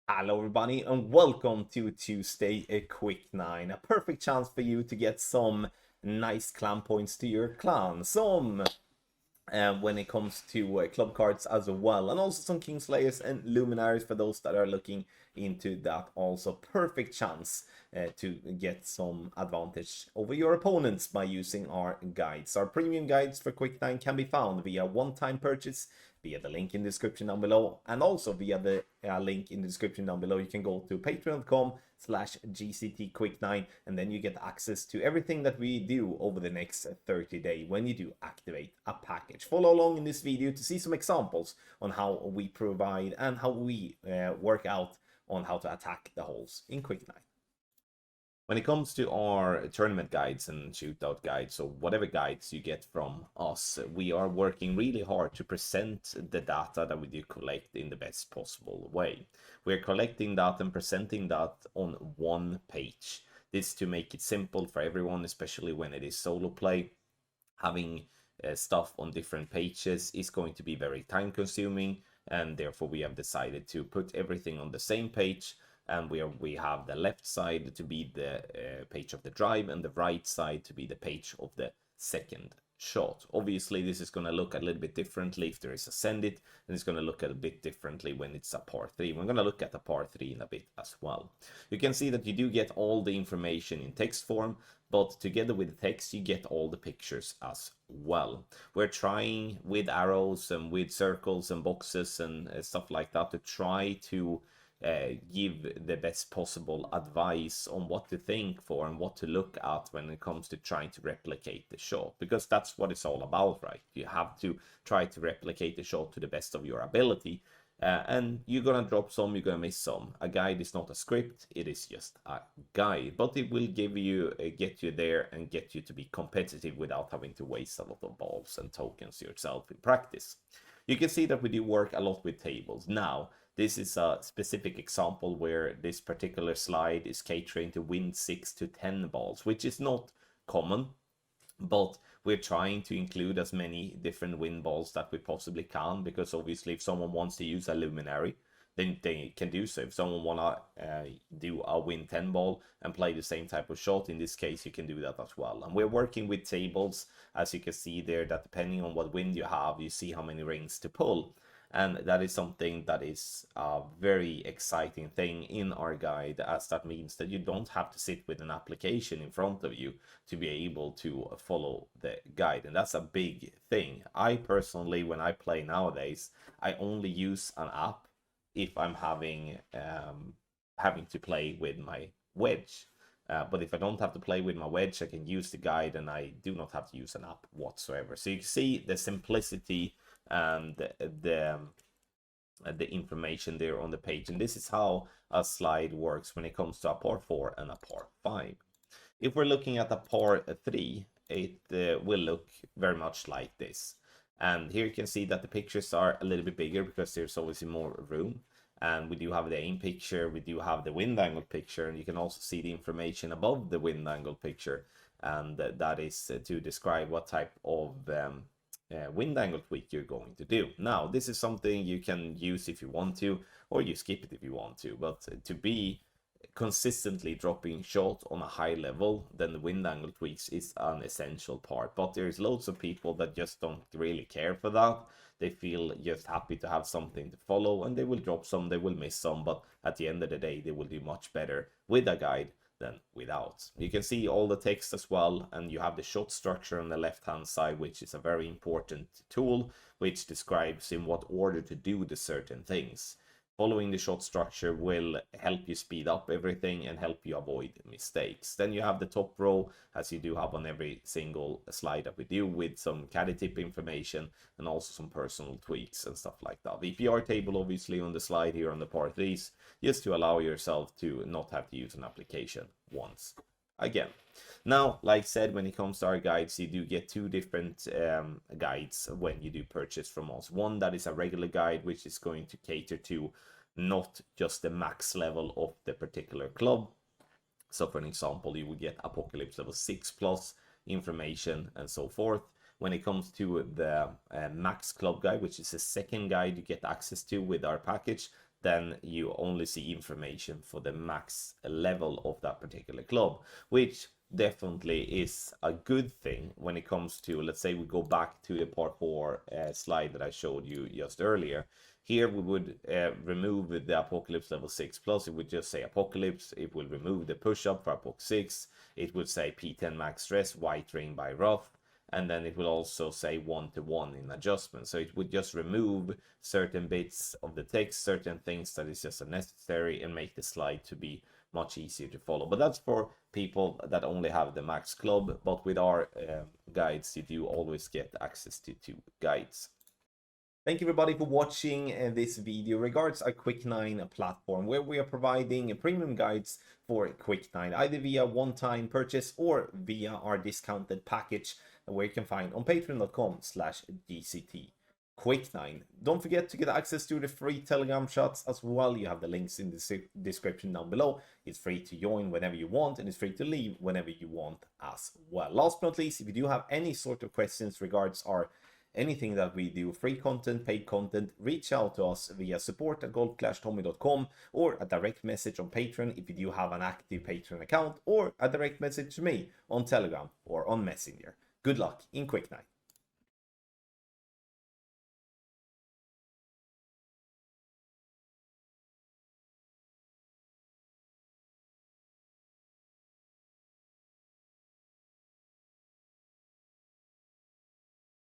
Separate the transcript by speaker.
Speaker 1: Hello everybody and welcome to Tuesday a Quick 9. A perfect chance for you to get some nice clan points to your clan. Some when it comes to club cards as well, and also some Kingslayers and Luminaries for those that are looking into that. Also perfect chance to get some advantage over your opponents by using our guides. Our premium guides for Quick 9 can be found via one-time purchase via the link in the description down below, and also via the link in the description down below. You can go to patreon.com/GCTQuick9, and then you get access to everything that we do over the next 30 days when you do activate a package. Follow along in this video to see some examples on how we provide and how we work out on how to attack the holes in Quick 9. When it comes to our tournament guides and shootout guides, so whatever guides you get from us, we are working really hard to present the data that we do collect in the best possible way. We're collecting that and presenting that on one page. This to make it simple for everyone, especially when it is solo play. Having stuff on different pages is going to be very time consuming, and therefore we have decided to put everything on the same page. And we have the left side to be the page of the drive and the right side to be the page of the second shot. Obviously this is going to look a little bit differently if there is a send it, and it's going to look a bit differently when it's a par 3. We're going to look at the par 3 in a bit as well. You can see that you do get all the information in text form, but together with the text you get all the pictures as well. We're trying with arrows and with circles and boxes and stuff like that to try to give the best possible advice on what to think for and what to look at when it comes to trying to replicate the shot, because that's what it's all about, right? You have to try to replicate the shot to the best of your ability, and you're gonna drop some, you're gonna miss some. A guide is not a script, it is just a guide, but it will give you get you there and get you to be competitive without having to waste a lot of balls and tokens yourself in practice. You can see that we do work a lot with tables. Now this is a specific example where this particular slide is catering to win 6 to 10 balls, which is not common, but we're trying to include as many different win balls that we possibly can, because obviously if someone wants to use a luminary, then they can do so. If someone wanna do a win 10 ball and play the same type of shot, in this case you can do that as well. And we're working with tables, as you can see there, that depending on what wind you have, you see how many rings to pull. And that is something that is a very exciting thing in our guide, as that means that you don't have to sit with an application in front of you to be able to follow the guide. And that's a big thing. I personally, when I play nowadays, I only use an app if I'm having to play with my wedge. But if I don't have to play with my wedge, I can use the guide and I do not have to use an app whatsoever. So you can see the simplicity and the information there on the page. And this is how a slide works when it comes to a par 4 and a par 5. If we're looking at a par 3, it will look very much like this. And here you can see that the pictures are a little bit bigger because there's obviously more room. And we do have the aim picture, we do have the wind angle picture, and you can also see the information above the wind angle picture. And that is to describe what type of wind angle tweak you're going to do. Now, this is something you can use if you want to, or you skip it if you want to, but to be consistently dropping shot on a high level, then the wind angle tweaks is an essential part. But there's loads of people that just don't really care for that. They feel just happy to have something to follow, and they will drop some, they will miss some, but at the end of the day they will do much better with a guide than without. You can see all the text as well, and you have the shot structure on the left hand side, which is a very important tool which describes in what order to do the certain things. Following the shot structure will help you speed up everything and help you avoid mistakes. Then you have the top row, as you do have on every single slide that we do, with some caddy tip information and also some personal tweaks and stuff like that. The PR table obviously on the slide here on the par 3s, just to allow yourself to not have to use an application once again. Now, like I said, when it comes to our guides, you do get two different guides when you do purchase from us. One that is a regular guide, which is going to cater to not just the max level of the particular club. So for an example, you would get Apocalypse level 6 plus information and so forth. When it comes to the max club guide, which is the second guide you get access to with our package, then you only see information for the max level of that particular club, which definitely is a good thing when it comes to, let's say we go back to the part 4 slide that I showed you just earlier. Here we would remove the Apocalypse level 6 plus. It would just say Apocalypse. It will remove the push-up for Apoc 6. It would say P10 max stress, White Rain by Wrath. And then it will also say 1-to-1 in adjustment. So it would just remove certain bits of the text, certain things that is just unnecessary, and make the slide to be much easier to follow. But that's for people that only have the max club. But with our guides, you do always get access to 2 guides. Thank you everybody for watching this video regards our Quick9 platform, where we are providing premium guides for Quick9, either via one-time purchase or via our discounted package, where you can find on patreon.com/DCT Quick9. Don't forget to get access to the free Telegram chats as well. You have the links in the description down below. It's free to join whenever you want, and it's free to leave whenever you want as well. Last but not least, if you do have any sort of questions regards our anything that we do, free content, paid content, reach out to us via support@goldclashtommy.com or a direct message on Patreon if you do have an active Patreon account, or a direct message to me on Telegram or on Messenger. Good luck in Quick9.